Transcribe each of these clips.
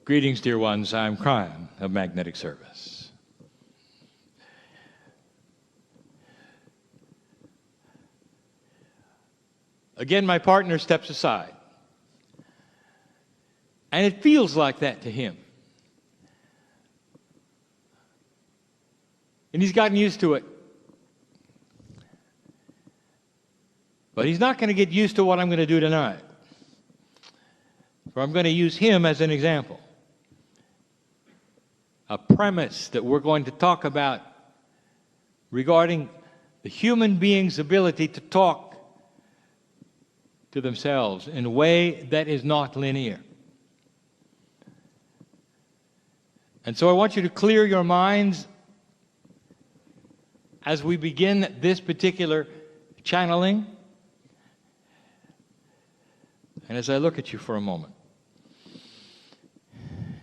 Greetings, dear ones. I'm Kryon of Magnetic Service. Again, my partner steps aside. And it feels like that to him. And he's gotten used to it. But he's not going to get used to what I'm going to do tonight. For I'm going to use him as an example. A premise that we're going to talk about regarding the human being's ability to talk to themselves in a way that is not linear. And so I want you to clear your minds as we begin this particular channeling. And as I look at you for a moment,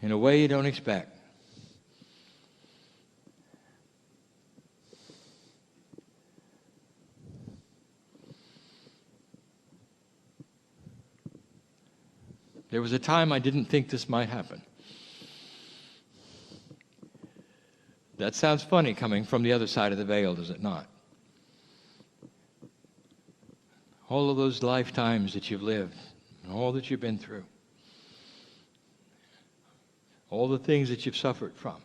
in a way you don't expect. There was a time I didn't think this might happen. That sounds funny coming from the other side of the veil, does it not? All of those lifetimes that you've lived, and all that you've been through, all the things that you've suffered from.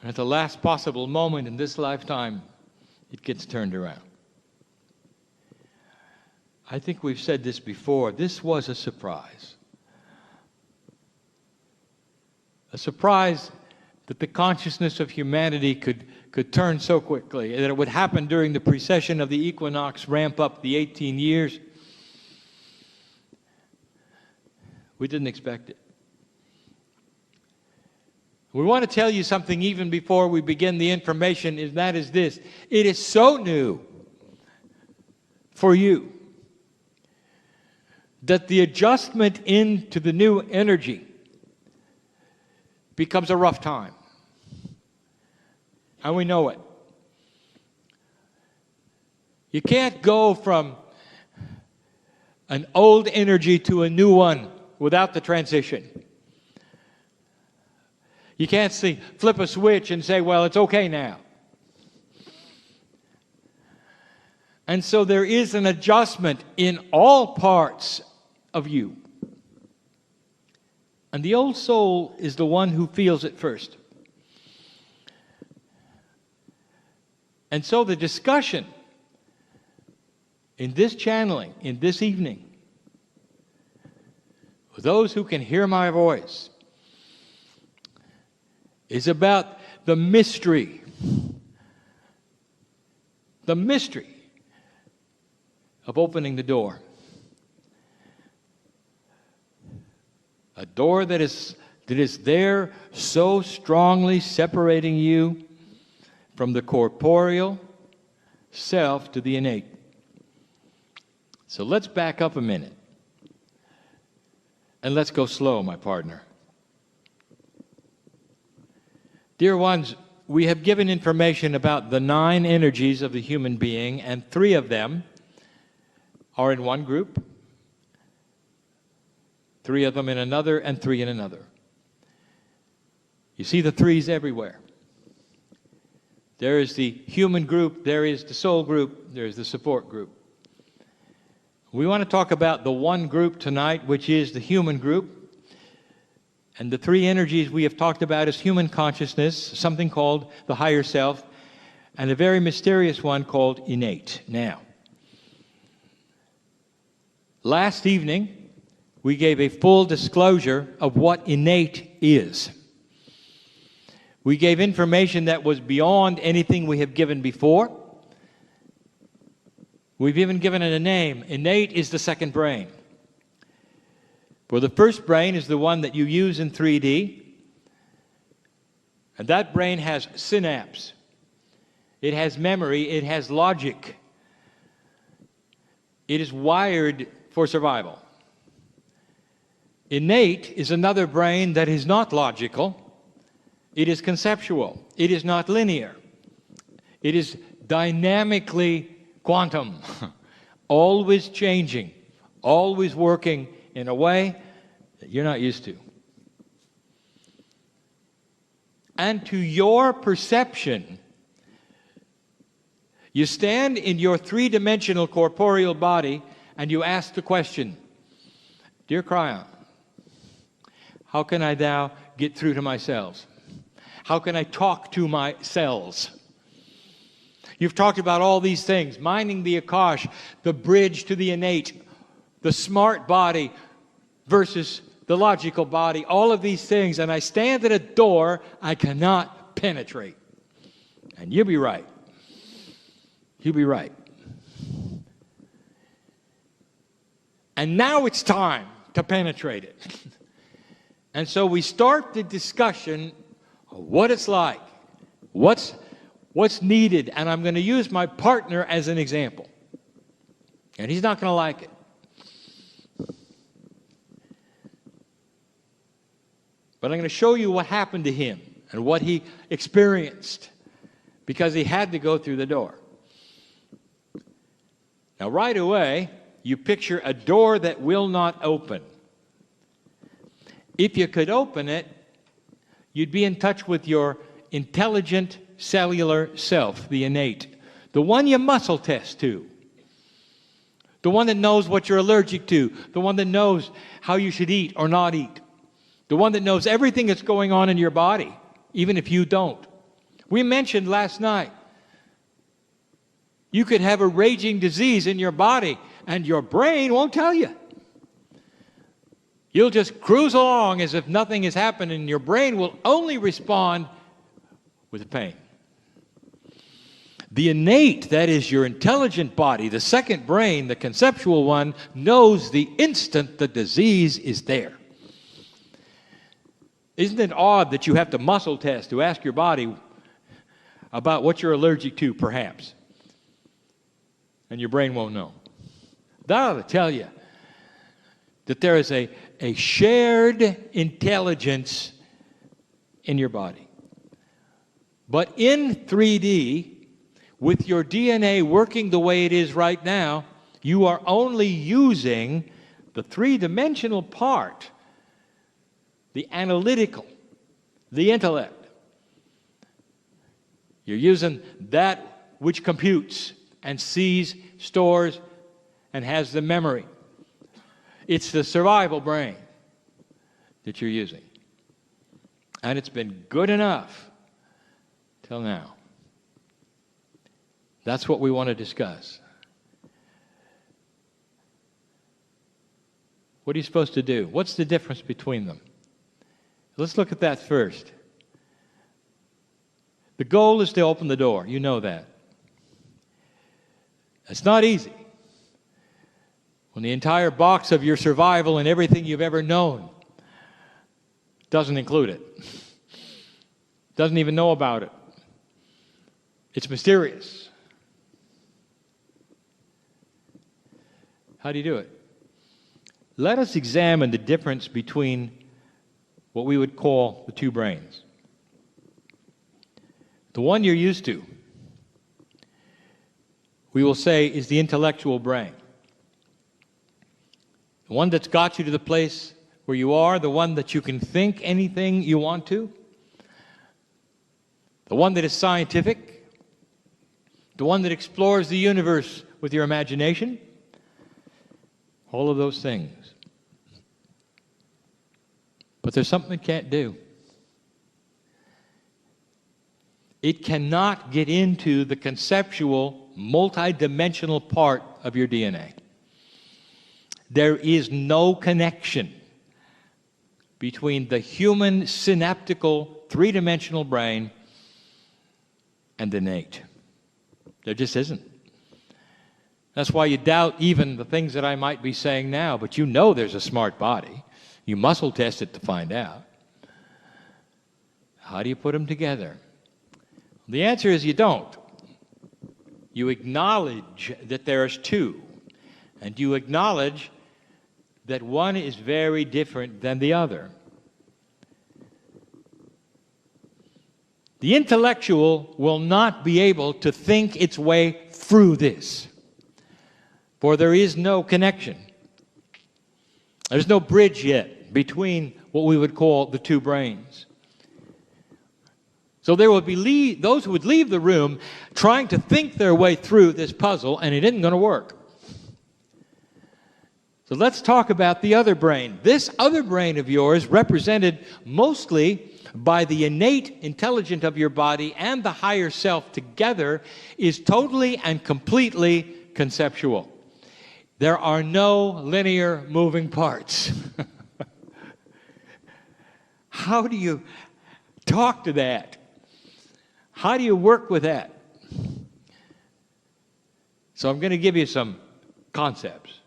And at the last possible moment in this lifetime, it gets turned around. I think we've said this before. This was a surprise. A surprise that the consciousness of humanity could turn so quickly, that it would happen during the precession of the equinox, ramp up the 18 years. We didn't expect it. We want to tell you something even before we begin the information, and that is this. It is so new for you that the adjustment into the new energy becomes a rough time. And we know it. You can't go from an old energy to a new one without the transition. You can't flip a switch and say, well, it's okay now. And so there is an adjustment in all parts of you. And the old soul is the one who feels it first. And so the discussion in this channeling, in this evening, for those who can hear my voice, is about the mystery of opening the door. A door that is there so strongly separating you from the corporeal self to the innate. So let's back up a minute. And let's go slow, my partner. Dear ones, we have given information about the 9 energies of the human being, and 3 of them are in one group, 3 of them in another, and 3 in another. You see the 3s everywhere. There is the human group, there is the soul group, there is the support group. We want to talk about the one group tonight, which is the human group. And the 3 energies we have talked about is human consciousness, something called the higher self, and a very mysterious one called innate. Now, last evening, we gave a full disclosure of what innate is. We gave information that was beyond anything we have given before. We've even given it a name. Innate is the second brain. For the first brain is the one that you use in 3D. And that brain has synapse. It has memory. It has logic. It is wired for survival. Innate is another brain that is not logical. It is conceptual. It is not linear. It is dynamically quantum, always changing, always working in a way that you're not used to. And to your perception, you stand in your three-dimensional corporeal body and you ask the question, Dear Kryon, how can I now get through to my cells? How can I talk to my cells? You've talked about all these things, minding the Akash, the bridge to the innate, the smart body versus the logical body, all of these things, and I stand at a door I cannot penetrate. And you'll be right. You'll be right. And now it's time to penetrate it. And so we start the discussion of what it's like, what's needed, and I'm going to use my partner as an example. And he's not going to like it. But I'm going to show you what happened to him and what he experienced because he had to go through the door. Now, right away, you picture a door that will not open. If you could open it, you'd be in touch with your intelligent cellular self, the innate, the one you muscle test to, the one that knows what you're allergic to, the one that knows how you should eat or not eat, the one that knows everything that's going on in your body, even if you don't. We mentioned last night, you could have a raging disease in your body and your brain won't tell you. You'll just cruise along as if nothing has happened and your brain will only respond with pain. The innate, that is your intelligent body, the second brain, the conceptual one, knows the instant the disease is there. Isn't it odd that you have to muscle test to ask your body about what you're allergic to, perhaps? And your brain won't know. That ought to tell you that there is a shared intelligence in your body. But in 3D, with your DNA working the way it is right now, you are only using the three-dimensional part, the analytical, the intellect. You're using that which computes and sees, stores, and has the memory. It's the survival brain that you're using. And it's been good enough till now. That's what we want to discuss. What are you supposed to do? What's the difference between them? Let's look at that first. The goal is to open the door. You know that. It's not easy. When the entire box of your survival and everything you've ever known doesn't include it. Doesn't even know about it. It's mysterious. How do you do it? Let us examine the difference between what we would call the two brains. The one you're used to, we will say, is the intellectual brain. The one that's got you to the place where you are, the one that you can think anything you want to, the one that is scientific, the one that explores the universe with your imagination, all of those things. But there's something it can't do. It cannot get into the conceptual, multidimensional part of your DNA. There is no connection between the human synaptical three-dimensional brain and the innate. There just isn't. That's why you doubt even the things that I might be saying now, but you know there's a smart body. You muscle test it to find out. How do you put them together? The answer is you don't. You acknowledge that there's two, and you acknowledge that one is very different than the other. The intellectual will not be able to think its way through this, for there is no connection. There's no bridge yet between what we would call the two brains. So there would be those who would leave the room trying to think their way through this puzzle, and it isn't going to work. So let's talk about the other brain. This other brain of yours, represented mostly by the innate intelligence of your body and the higher self together, is totally and completely conceptual. There are no linear moving parts. How do you talk to that? How do you work with that? So I'm going to give you some concepts.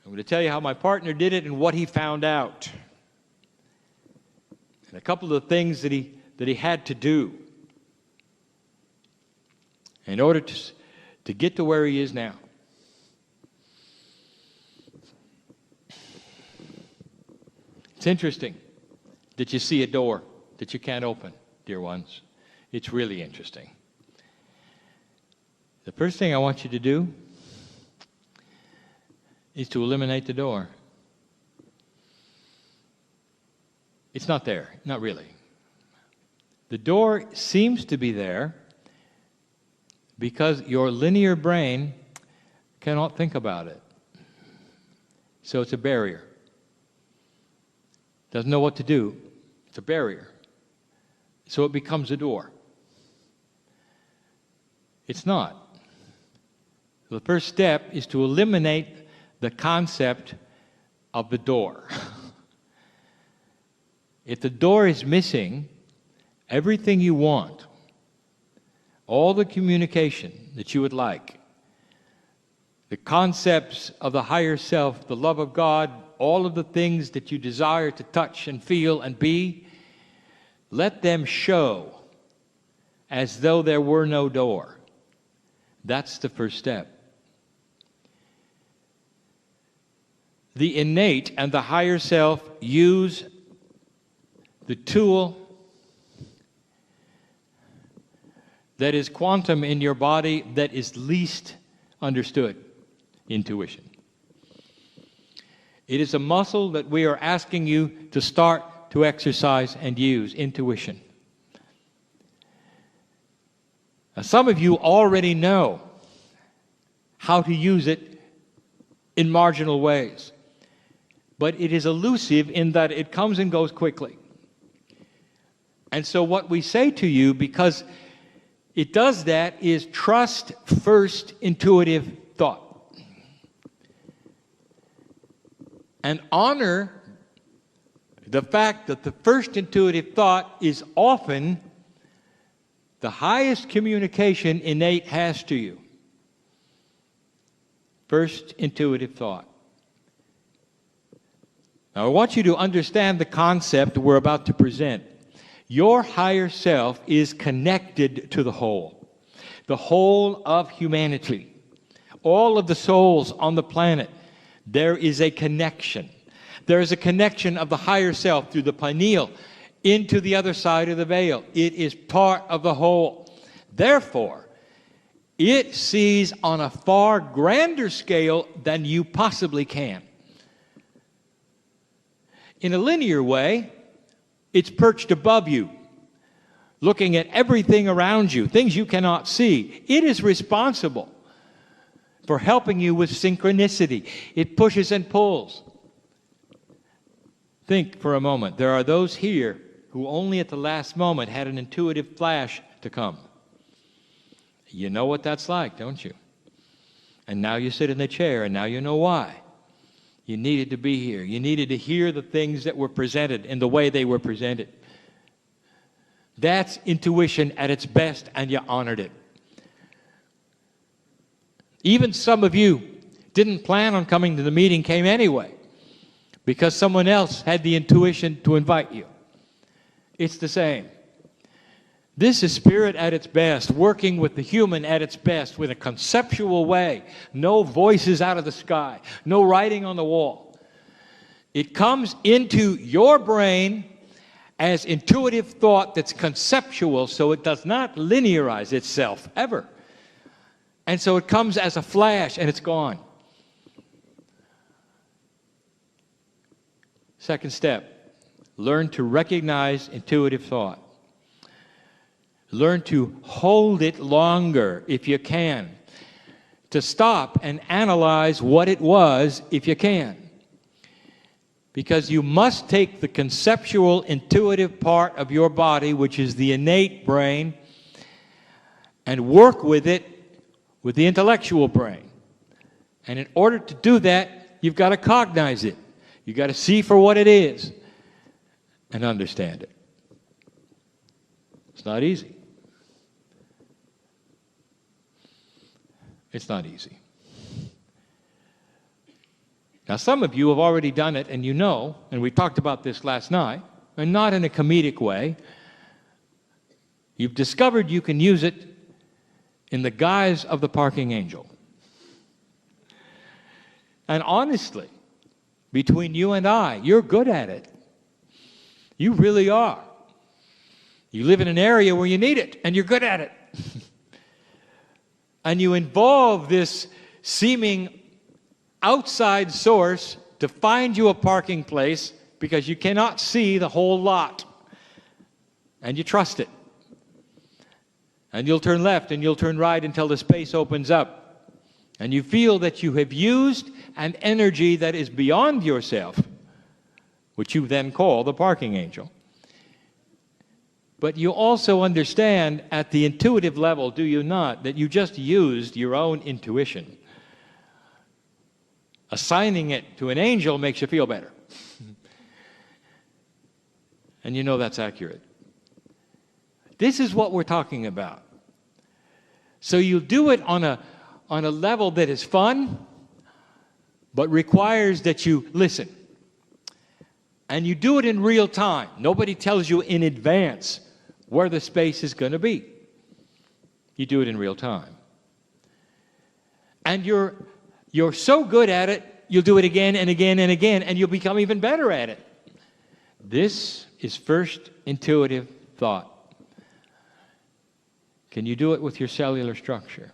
I'm going to tell you how my partner did it and what he found out. And a couple of things that he had to do in order to get to where he is now. It's interesting that you see a door that you can't open, dear ones. It's really interesting. The first thing I want you to do is to eliminate the door. It's not there, not really. The door seems to be there because your linear brain cannot think about it. So it's a barrier. Doesn't know what to do. It's a barrier. So it becomes a door. It's not. The first step is to eliminate the concept of the door. If the door is missing, everything you want, all the communication that you would like, the concepts of the higher self, the love of God, all of the things that you desire to touch and feel and be, let them show as though there were no door. That's the first step. The innate and the higher self use the tool that is quantum in your body that is least understood, intuition. It is a muscle that we are asking you to start to exercise and use, intuition. Now, some of you already know how to use it in marginal ways, but it is elusive in that it comes and goes quickly. And so what we say to you, because it does that, is trust first intuitive thought. And honor the fact that the first intuitive thought is often the highest communication innate has to you. First intuitive thought. Now, I want you to understand the concept we're about to present. Your higher self is connected to the whole of humanity, all of the souls on the planet. There is a connection. There is a connection of the higher self through the pineal into the other side of the veil. It is part of the whole. Therefore, it sees on a far grander scale than you possibly can. In a linear way, it's perched above you, looking at everything around you, things you cannot see. It is responsible for helping you with synchronicity. It pushes and pulls. Think for a moment. There are those here who only at the last moment had an intuitive flash to come. You know what that's like, don't you? And now you sit in the chair, and now you know why. You needed to be here. You needed to hear the things that were presented in the way they were presented. That's intuition at its best, and you honored it. Even some of you didn't plan on coming to the meeting, came anyway, because someone else had the intuition to invite you. It's the same. This is spirit at its best, working with the human at its best, with a conceptual way. No voices out of the sky, no writing on the wall. It comes into your brain as intuitive thought that's conceptual, so it does not linearize itself, ever. And so it comes as a flash, and it's gone. Second step, learn to recognize intuitive thought. Learn to hold it longer if you can. To stop and analyze what it was if you can. Because you must take the conceptual, intuitive part of your body, which is the innate brain, and work with it with the intellectual brain. And in order to do that, you've got to cognize it. You've got to see for what it is and understand it. It's not easy. It's not easy. Now, some of you have already done it, and you know, and we talked about this last night, and not in a comedic way. You've discovered you can use it in the guise of the parking angel. And honestly, between you and I, you're good at it. You really are. You live in an area where you need it, and you're good at it. And you involve this seeming outside source to find you a parking place because you cannot see the whole lot. And you trust it. And you'll turn left and you'll turn right until the space opens up. And you feel that you have used an energy that is beyond yourself, which you then call the parking angel. But you also understand at the intuitive level, do you not, that you just used your own intuition. Assigning it to an angel makes you feel better. And you know that's accurate. This is what we're talking about. So you do it on a level that is fun, but requires that you listen. And you do it in real time. Nobody tells you in advance where the space is going to be. You do it in real time. And you're so good at it, you'll do it again and again and again, and you'll become even better at it. This is first intuitive thought. Can you do it with your cellular structure?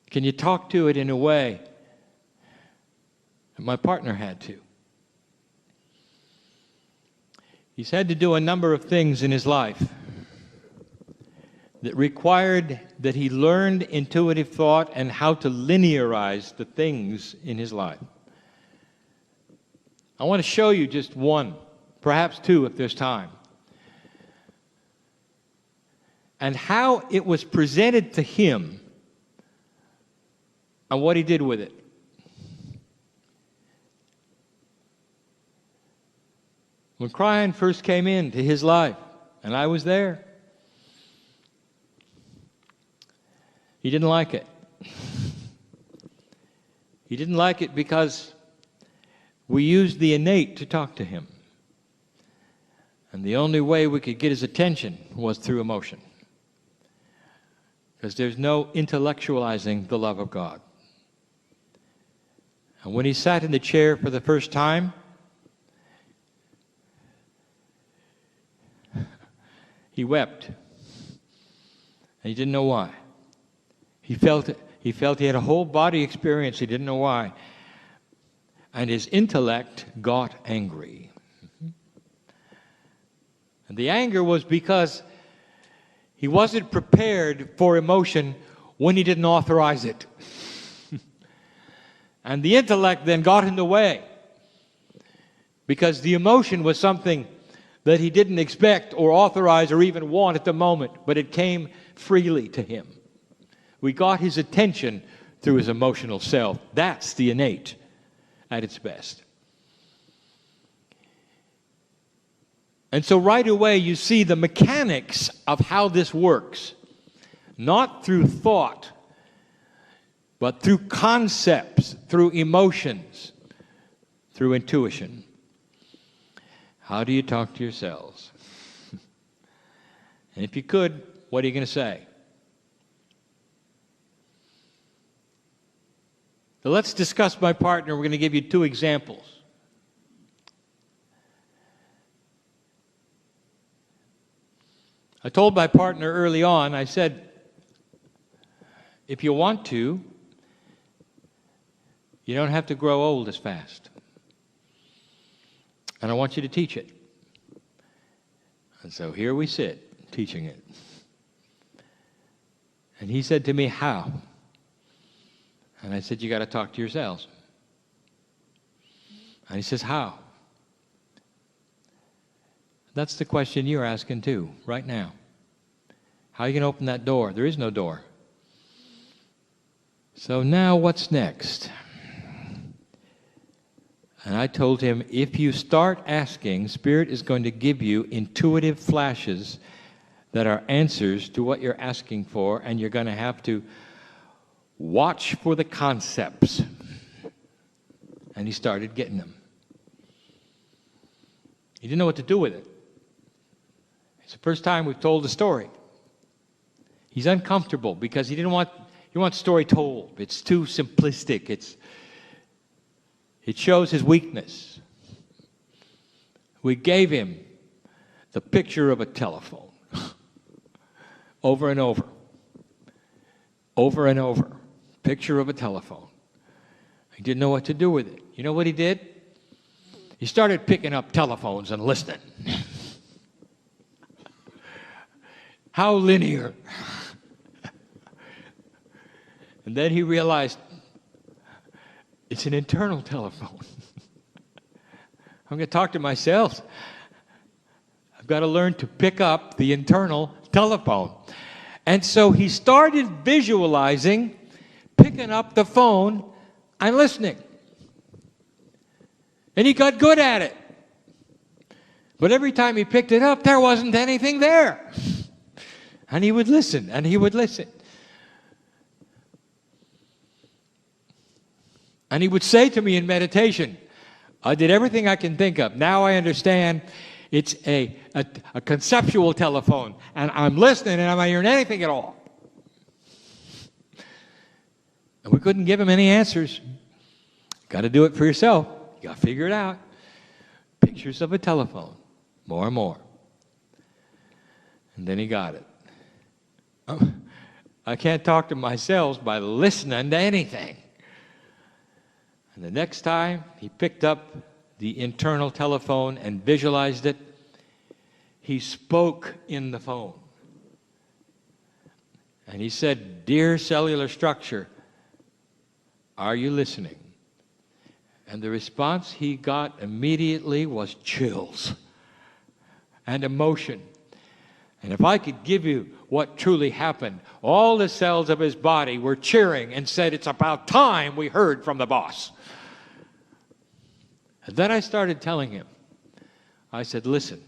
Can you talk to it in a way that my partner had to? He's had to do a number of things in his life that required that he learned intuitive thought and how to linearize the things in his life. I want to show you just one, perhaps two if there's time, and how it was presented to him and what he did with it. When Kryon first came into his life, and I was there, he didn't like it. He didn't like it because we used the innate to talk to him. And the only way we could get his attention was through emotion. Because there's no intellectualizing the love of God. And when he sat in the chair for the first time, he wept. And he didn't know why. He felt he had a whole body experience. He didn't know why. And his intellect got angry. And the anger was because he wasn't prepared for emotion when he didn't authorize it. And the intellect then got in the way because the emotion was something that he didn't expect or authorize or even want at the moment, but it came freely to him. We got his attention through his emotional self. That's the innate at its best. And so right away you see the mechanics of how this works. Not through thought, but through concepts, through emotions, through intuition. How do you talk to yourselves? And if you could, what are you going to say? So let's discuss my partner. We're going to give you two examples. I told my partner early on, I said, if you want to, You don't have to grow old as fast. And I want you to teach it. And so here we sit, teaching it. And he said to me, how? And I said, you got to talk to yourselves. And he says, how? That's the question you're asking too, right now. How are you going to open that door? There is no door. So now what's next? And I told him, if you start asking, Spirit is going to give you intuitive flashes that are answers to what you're asking for, and you're going to have to watch for the concepts. And he started getting them. He didn't know what to do with it. It's the first time we've told the story. He's uncomfortable because he wants the story told. It's too simplistic. It shows his weakness. We gave him the picture of a telephone over and over. Over and over. Picture of a telephone. He didn't know what to do with it. You know what he did? He started picking up telephones and listening. How linear. And then he realized it's an internal telephone. I'm going to talk to myself. I've got to learn to pick up the internal telephone. And so he started visualizing, picking up the phone and listening. And he got good at it. But every time he picked it up, there wasn't anything there. And he would listen, and he would listen. And he would say to me in meditation, I did everything I can think of. Now I understand it's a conceptual telephone. And I'm listening and I'm not hearing anything at all. And we couldn't give him any answers. Got to do it for yourself. You got to figure it out. Pictures of a telephone. More and more. And then he got it. I can't talk to myself by listening to anything. And the next time he picked up the internal telephone and visualized it, he spoke in the phone. And he said, "Dear cellular structure, are you listening?" And the response he got immediately was chills and emotion. And if I could give you what truly happened, all the cells of his body were cheering and said, "It's about time we heard from the boss." And then I started telling him, I said, listen,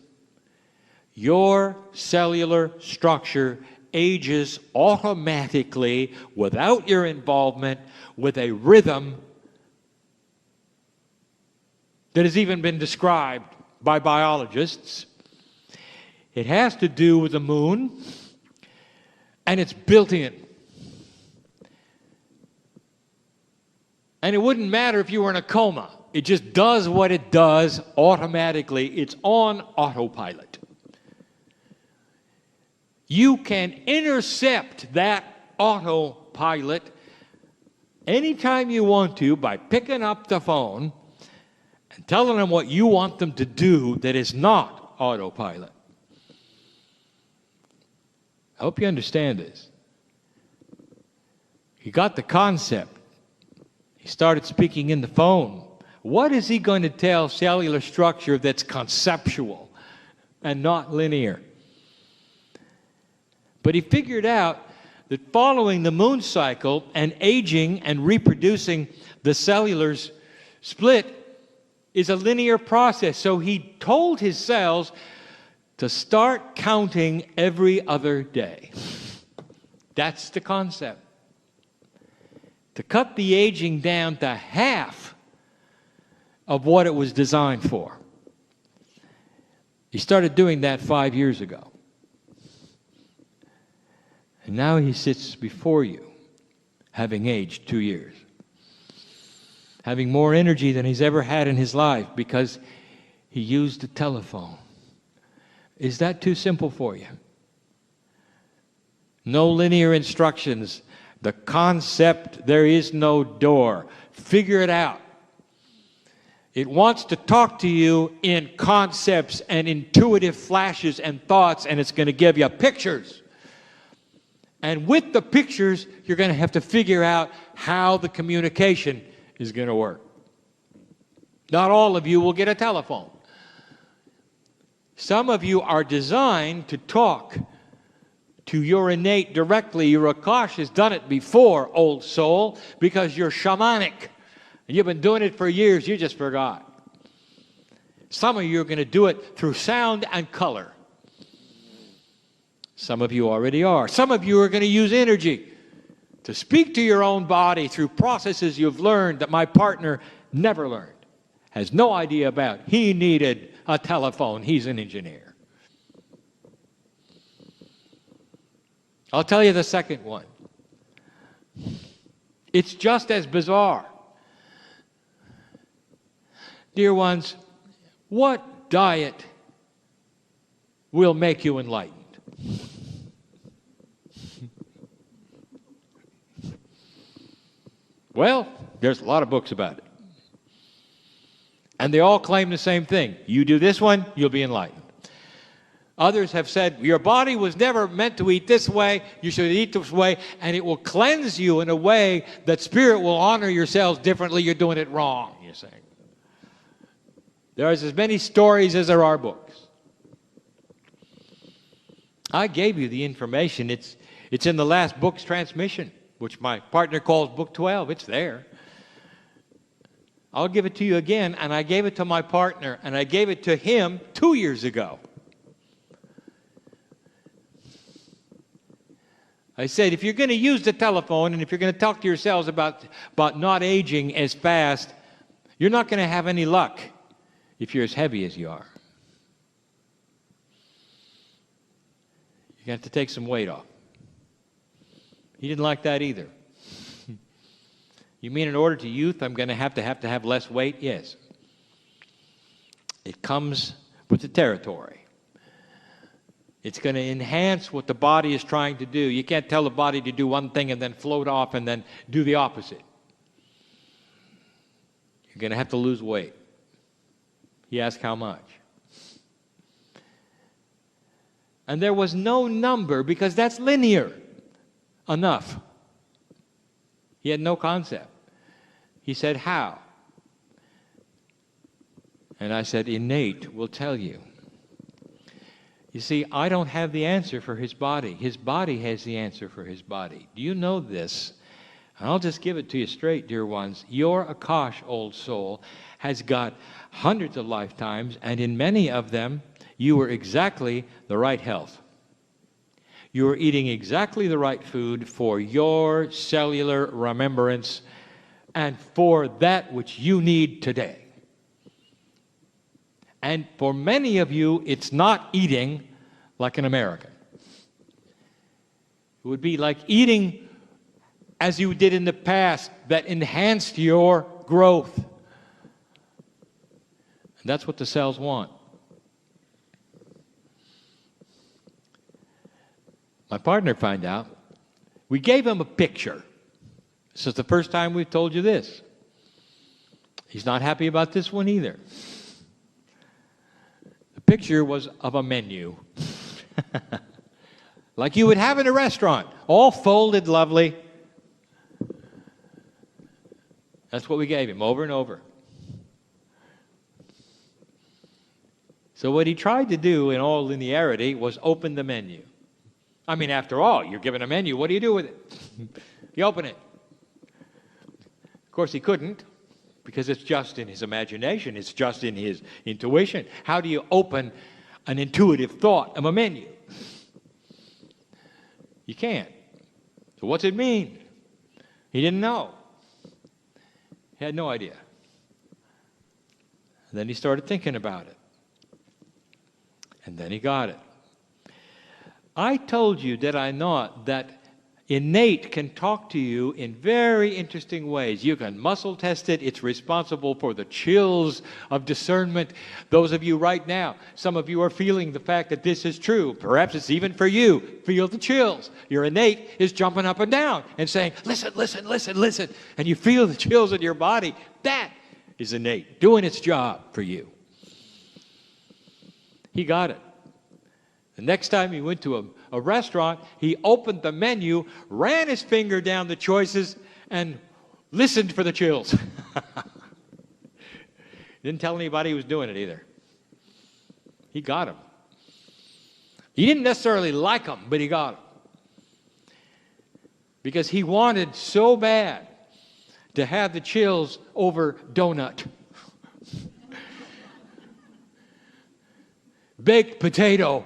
your cellular structure ages automatically without your involvement with a rhythm that has even been described by biologists. It has to do with the moon, and it's built in. And it wouldn't matter if you were in a coma. It just does what it does automatically. It's on autopilot. You can intercept that autopilot anytime you want to by picking up the phone and telling them what you want them to do that is not autopilot. I hope you understand this. He got the concept. He started speaking in the phone. What is he going to tell cellular structure that's conceptual and not linear? But he figured out that following the moon cycle and aging and reproducing the cellular split is a linear process. So he told his cells to start counting every other day. That's the concept. To cut the aging down to half of what it was designed for. He started doing that 5 years ago. And now he sits before you, having aged 2 years. Having more energy than he's ever had in his life because he used a telephone. Is that too simple for you? No linear instructions. The concept, there is no door. Figure it out. It wants to talk to you in concepts and intuitive flashes and thoughts, and it's going to give you pictures. And with the pictures, you're going to have to figure out how the communication is going to work. Not all of you will get a telephone. Some of you are designed to talk to your innate directly. Your Akash has done it before, old soul, because you're shamanic. And you've been doing it for years, you just forgot. Some of you are going to do it through sound and color. Some of you already are. Some of you are going to use energy to speak to your own body through processes you've learned that my partner never learned, has no idea about. He needed a telephone. He's an engineer. I'll tell you the second one. It's just as bizarre. Dear ones, what diet will make you enlightened? Well, there's a lot of books about it. And they all claim the same thing. You do this one, you'll be enlightened. Others have said, your body was never meant to eat this way, you should eat this way, and it will cleanse you in a way that spirit will honor yourselves differently. You're doing it wrong, you're saying. There's as many stories as there are books. I gave you the information. It's in the last book's transmission, which my partner calls Book 12. It's there. I'll give it to you again, and I gave it to my partner, and I gave it to him 2 years ago. I said, if you're going to use the telephone, and if you're going to talk to yourselves about not aging as fast, you're not going to have any luck if you're as heavy as you are. You're going to have to take some weight off. He didn't like that either. You mean in order to youth, I'm going to have less weight? Yes. It comes with the territory. It's going to enhance what the body is trying to do. You can't tell the body to do one thing and then float off and then do the opposite. You're going to have to lose weight. He asked how much. And there was no number because that's linear enough. He had no concept. He said, how? And I said, innate will tell you. You see, I don't have the answer for his body. His body has the answer for his body. Do you know this? And I'll just give it to you straight, dear ones. Your Akash, old soul, has got hundreds of lifetimes, and in many of them, you were exactly the right health. You are eating exactly the right food for your cellular remembrance and for that which you need today. And for many of you, it's not eating like an American. It would be like eating as you did in the past that enhanced your growth. And that's what the cells want. My partner found out. We gave him a picture. This is the first time we've told you this. He's not happy about this one either. The picture was of a menu. Like you would have in a restaurant. All folded lovely. That's what we gave him over and over. So what he tried to do in all linearity was open the menu. I mean, after all, you're given a menu. What do you do with it? You open it. Of course, he couldn't because it's just in his imagination. It's just in his intuition. How do you open an intuitive thought of a menu? You can't. So what's it mean? He didn't know. He had no idea. And then he started thinking about it. And then he got it. I told you, did I not, that Innate can talk to you in very interesting ways. You can muscle test it. It's responsible for the chills of discernment. Those of you right now, some of you are feeling the fact that this is true. Perhaps it's even for you. Feel the chills. Your innate is jumping up and down and saying, listen, listen, listen, listen. And you feel the chills in your body. That is innate, doing its job for you. He got it. The next time he went to a restaurant, he opened the menu, ran his finger down the choices, and listened for the chills. Didn't tell anybody he was doing it either. He got them. He didn't necessarily like them, but he got them. Because he wanted so bad to have the chills over donut, baked potato,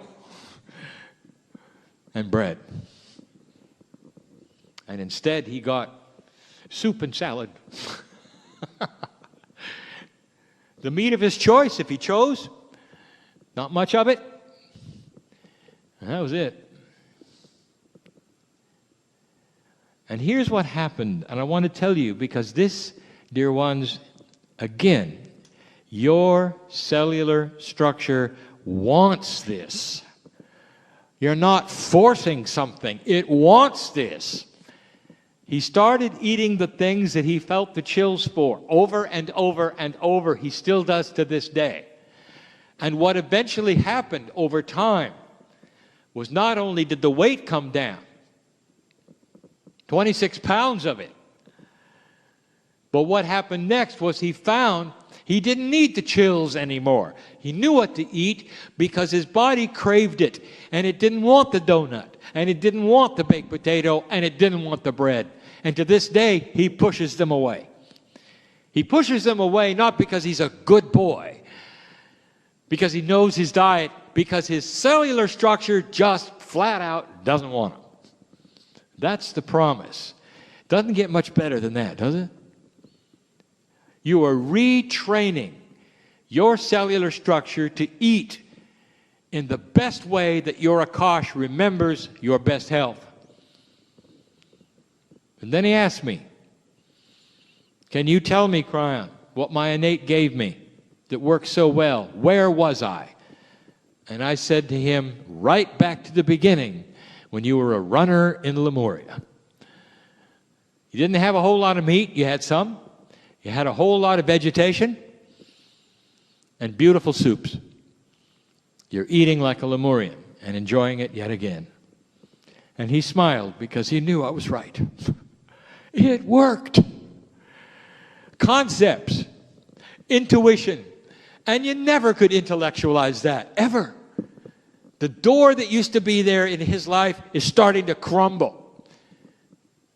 and bread. And instead he got soup and salad. The meat of his choice, if he chose. Not much of it. And that was it. And here's what happened, and I want to tell you, because this, dear ones, again, your cellular structure wants this. You're not forcing something. It wants this. He started eating the things that he felt the chills for over and over and over. He still does to this day. And what eventually happened over time was not only did the weight come down, 26 pounds of it, but what happened next was he found he didn't need the chills anymore. He knew what to eat because his body craved it, and it didn't want the donut, and it didn't want the baked potato, and it didn't want the bread. And to this day, he pushes them away. He pushes them away not because he's a good boy, because he knows his diet, because his cellular structure just flat out doesn't want them. That's the promise. Doesn't get much better than that, does it? You are retraining your cellular structure to eat in the best way that your Akash remembers your best health. And then he asked me, can you tell me, Kryon, what my innate gave me that worked so well? Where was I? And I said to him, right back to the beginning, when you were a runner in Lemuria. You didn't have a whole lot of meat, you had some. You had a whole lot of vegetation and beautiful soups. You're eating like a Lemurian and enjoying it yet again. And he smiled because he knew I was right. It worked. Concepts, intuition, and you never could intellectualize that, ever. The door that used to be there in his life is starting to crumble.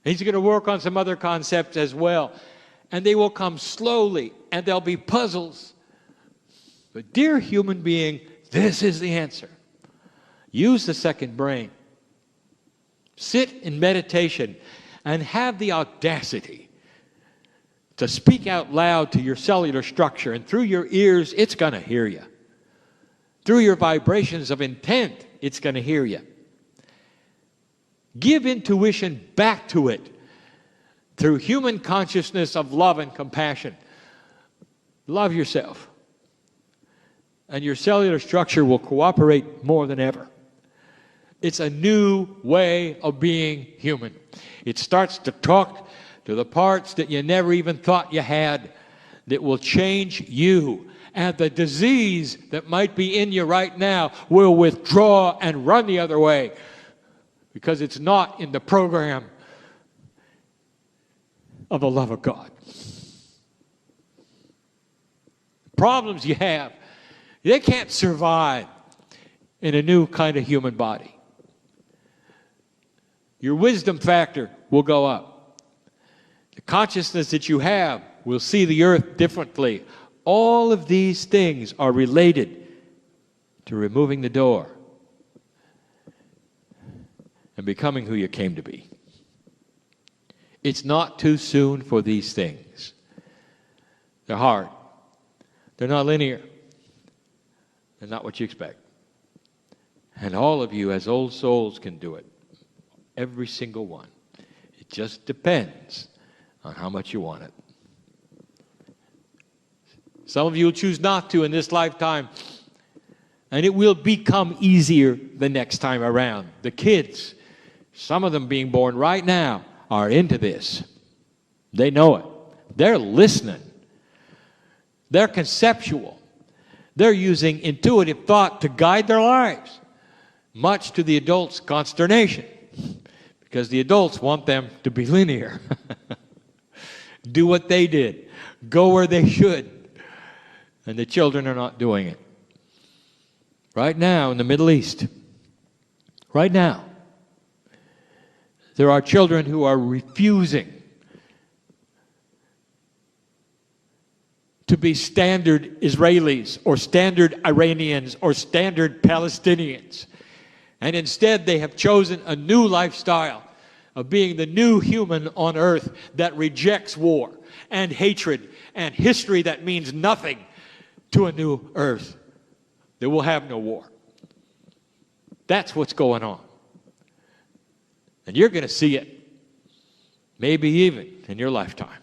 He's going to work on some other concepts as well. And they will come slowly, and there'll be puzzles. But dear human being, this is the answer. Use the second brain. Sit in meditation and have the audacity to speak out loud to your cellular structure, and through your ears, it's going to hear you. Through your vibrations of intent, it's going to hear you. Give intuition back to it through human consciousness of love and compassion. Love yourself. And your cellular structure will cooperate more than ever. It's a new way of being human. It starts to talk to the parts that you never even thought you had, that will change you. And the disease that might be in you right now will withdraw and run the other way, because it's not in the program of the love of God. Problems you have, they can't survive in a new kind of human body. Your wisdom factor will go up. The consciousness that you have will see the earth differently. All of these things are related to removing the door and becoming who you came to be. It's not too soon for these things. They're hard. They're not linear. They're not what you expect. And all of you as old souls can do it. Every single one. It just depends on how much you want it. Some of you will choose not to in this lifetime, and it will become easier the next time around. The kids, some of them being born right now, are into this. They know it. They're listening. They're conceptual. They're using intuitive thought to guide their lives, much to the adults' consternation, because the adults want them to be linear. Do what they did. Go where they should. And the children are not doing it. Right now in the Middle East, right now, there are children who are refusing to be standard Israelis or standard Iranians or standard Palestinians. And instead they have chosen a new lifestyle of being the new human on earth that rejects war and hatred and history that means nothing to a new earth that will have no war. That's what's going on. And you're going to see it, maybe even in your lifetime.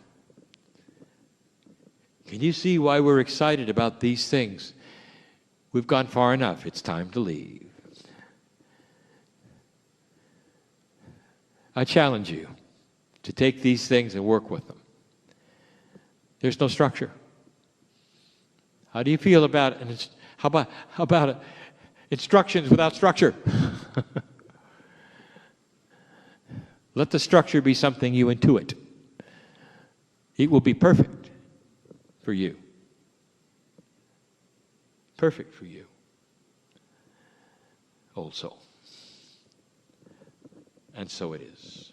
Can you see why we're excited about these things? We've gone far enough. It's time to leave. I challenge you to take these things and work with them. There's no structure. How do you feel about it? How about instructions without structure? Let the structure be something you intuit. It will be perfect for you. Perfect for you. Old soul. And so it is.